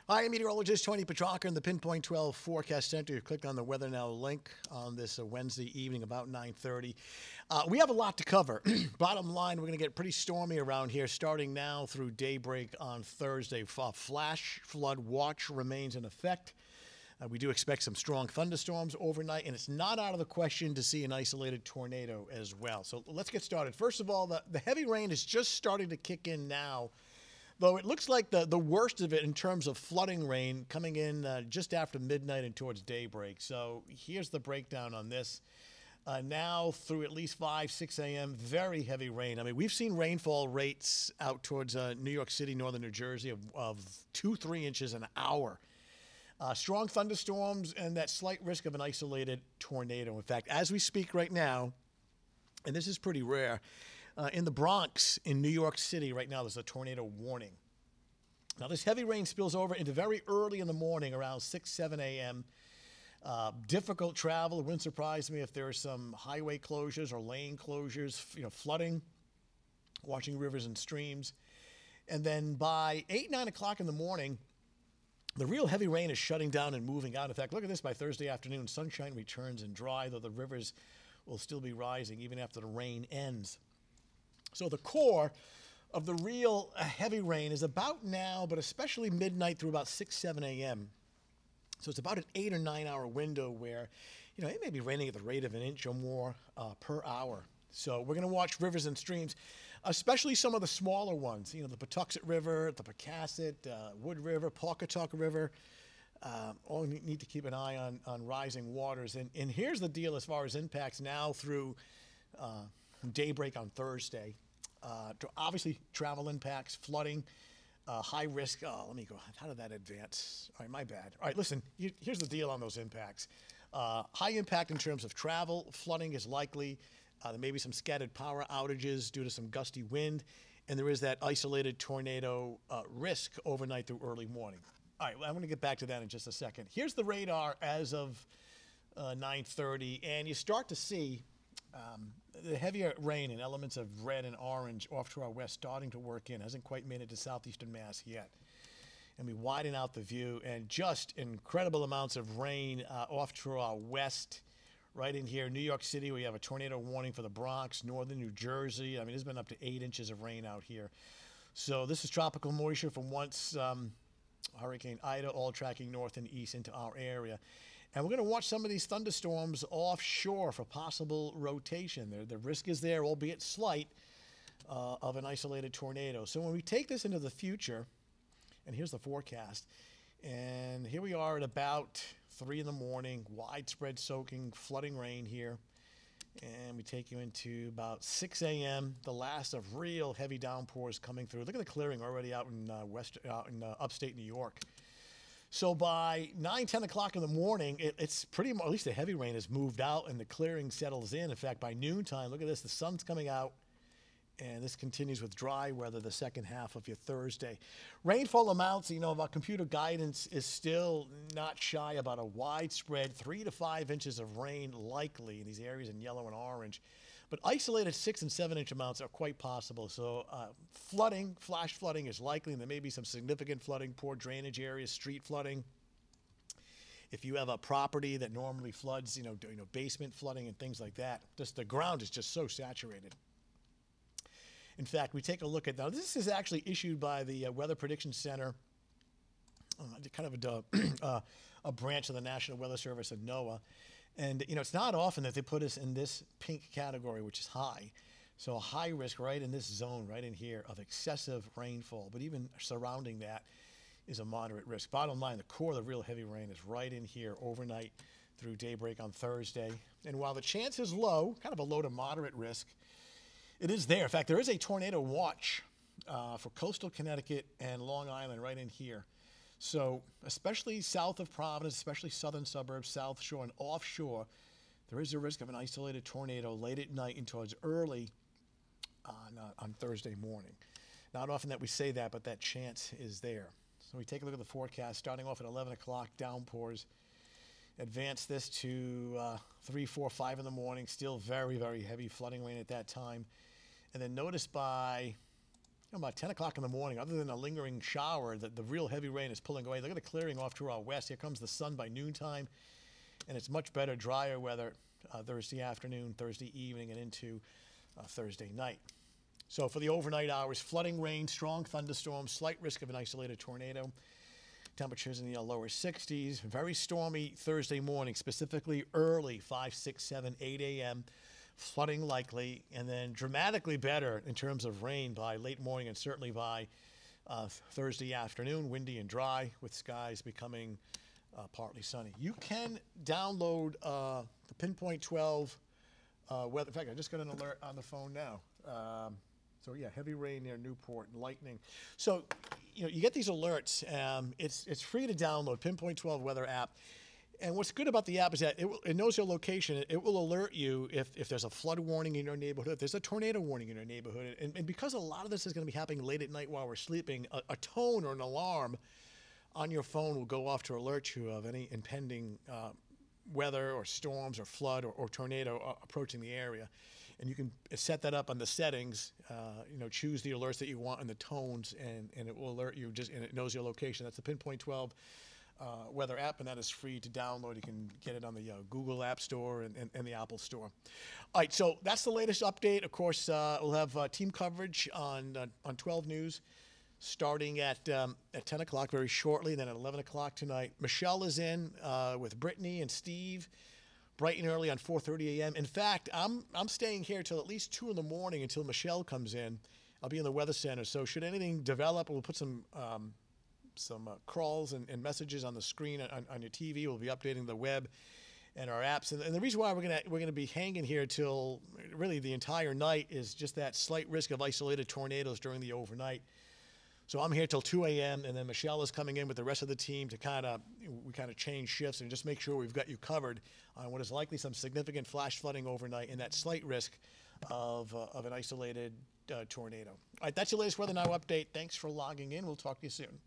Hi, I'm meteorologist Tony Petrarca in the Pinpoint 12 Forecast Center. You click on the Weather Now link on this Wednesday evening about 9:30. We have a lot to cover. Bottom line, we're going to get pretty stormy around here starting now through daybreak on Thursday. Flash flood watch remains in effect. We do expect some strong thunderstorms overnight, and it's not out of the question to see an isolated tornado as well. So let's get started. First of all, the heavy rain is just starting to kick in now, though it looks like the worst of it in terms of flooding rain coming in just after midnight and towards daybreak. So here's the breakdown on this. Now through at least 5, 6 a.m., very heavy rain. I mean, we've seen rainfall rates out towards New York City, northern New Jersey of 2-3 inches an hour. Strong thunderstorms and that slight risk of an isolated tornado. In fact, as we speak right now, and this is pretty rare, in the Bronx in New York City right now, there's a tornado warning. Now, this heavy rain spills over into very early in the morning, around 6, 7 a.m. Difficult travel. It wouldn't surprise me if there are some highway closures or lane closures, flooding, watching rivers and streams. And then by 8, 9 o'clock in the morning, the real heavy rain is shutting down and moving out. In fact, look at this. By Thursday afternoon, sunshine returns and dry, though the rivers will still be rising even after the rain ends. So the core of the real heavy rain is about now, but especially midnight through about 6, 7 a.m. So it's about an 8 or 9 hour window where, it may be raining at the rate of an inch or more per hour. So we're going to watch rivers and streams, especially some of the smaller ones. The Patuxent River, the Pocasset, Wood River, Pawcatuck River. All need to keep an eye on rising waters. And here's the deal as far as impacts now through daybreak on Thursday. Obviously, travel impacts, flooding, high risk. Let me go. How did that advance? All right, my bad. All right, listen, here's the deal on those impacts. High impact in terms of travel. Flooding is likely. There may be some scattered power outages due to some gusty wind. And there is that isolated tornado risk overnight through early morning. All right, well, I'm going to get back to that in just a second. Here's the radar as of 9:30. And you start to see the heavier rain and elements of red and orange off to our west starting to work in. Hasn't quite made it to southeastern Mass yet. And we widen out the view, and just incredible amounts of rain off to our west. Right in here, New York City, we have a tornado warning for the Bronx, northern New Jersey. I mean, there's been up to 8 inches of rain out here. So this is tropical moisture from once Hurricane Ida, all tracking north and east into our area. And we're going to watch some of these thunderstorms offshore for possible rotation. The risk is there, albeit slight, of an isolated tornado. So when we take this into the future, and here's the forecast, and here we are at about 3 in the morning, widespread soaking, flooding rain here. And we take you into about 6 a.m., the last of real heavy downpours coming through. Look at the clearing already out in upstate New York. So by 9, 10 o'clock in the morning, it's pretty much, at least the heavy rain has moved out and the clearing settles in. In fact, by noontime, look at this, the sun's coming out. And this continues with dry weather the second half of your Thursday. Rainfall amounts, our computer guidance is still not shy about a widespread 3 to 5 inches of rain likely in these areas in yellow and orange. But isolated 6 and 7 inch amounts are quite possible. So flooding, flash flooding is likely, and there may be some significant flooding, poor drainage areas, street flooding. If you have a property that normally floods, basement flooding and things like that, just the ground is just so saturated. In fact, we take a look at, now this is actually issued by the Weather Prediction Center, kind of a branch of the National Weather Service at NOAA. And, it's not often that they put us in this pink category, which is high. So a high risk right in this zone, right in here, of excessive rainfall. But even surrounding that is a moderate risk. Bottom line, the core of the real heavy rain is right in here overnight through daybreak on Thursday. And while the chance is low, kind of a low to moderate risk, it is there. In fact, there is a tornado watch for coastal Connecticut and Long Island right in here. So especially south of Providence, especially southern suburbs, South Shore and offshore, there is a risk of an isolated tornado late at night and towards early on Thursday morning. Not often that we say that, but that chance is there. So we take a look at the forecast. Starting off at 11 o'clock, downpours. Advance this to 3, 4, 5 in the morning. Still very, very heavy flooding rain at that time. And then notice by about 10 o'clock in the morning, other than a lingering shower, the real heavy rain is pulling away. Look at the clearing off to our west. Here comes the sun by noontime, and it's much better, drier weather Thursday afternoon, Thursday evening, and into Thursday night. So for the overnight hours, flooding rain, strong thunderstorms, slight risk of an isolated tornado. Temperatures in the lower 60s. Very stormy Thursday morning, specifically early, 5, 6, 7, 8 a.m. Flooding likely, and then dramatically better in terms of rain by late morning and certainly by Thursday afternoon, windy and dry, with skies becoming partly sunny. You can download the Pinpoint 12 weather. In fact, I just got an alert on the phone now. So yeah, heavy rain near Newport and lightning. So, you get these alerts. It's free to download, Pinpoint 12 weather app. And what's good about the app is that it knows your location. It will alert you if there's a flood warning in your neighborhood, if there's a tornado warning in your neighborhood. And because a lot of this is going to be happening late at night while we're sleeping, a tone or an alarm on your phone will go off to alert you of any impending weather or storms or flood or tornado approaching the area. And you can set that up on the settings, choose the alerts that you want and the tones, and it will alert you, and it knows your location. That's the Pinpoint 12 weather app, and that is free to download. You can get it on the Google App Store and the Apple Store. All right, so that's the latest update. Of course, we'll have team coverage on 12 News starting at 10 o'clock very shortly, then at 11 o'clock tonight. Michelle is in with Brittany and Steve bright and early on 4:30 a.m. In fact, I'm staying here till at least 2 in the morning until Michelle comes in. I'll be in the Weather Center, so should anything develop, we'll put some crawls and messages on the screen on your TV. We'll be updating the web and our apps. And the reason why we're gonna be hanging here till really the entire night is just that slight risk of isolated tornadoes during the overnight. So I'm here till 2 a.m. and then Michelle is coming in with the rest of the team to we kind of change shifts and just make sure we've got you covered on what is likely some significant flash flooding overnight and that slight risk of an isolated tornado. All right, that's your latest Weather Now update. Thanks for logging in. We'll talk to you soon.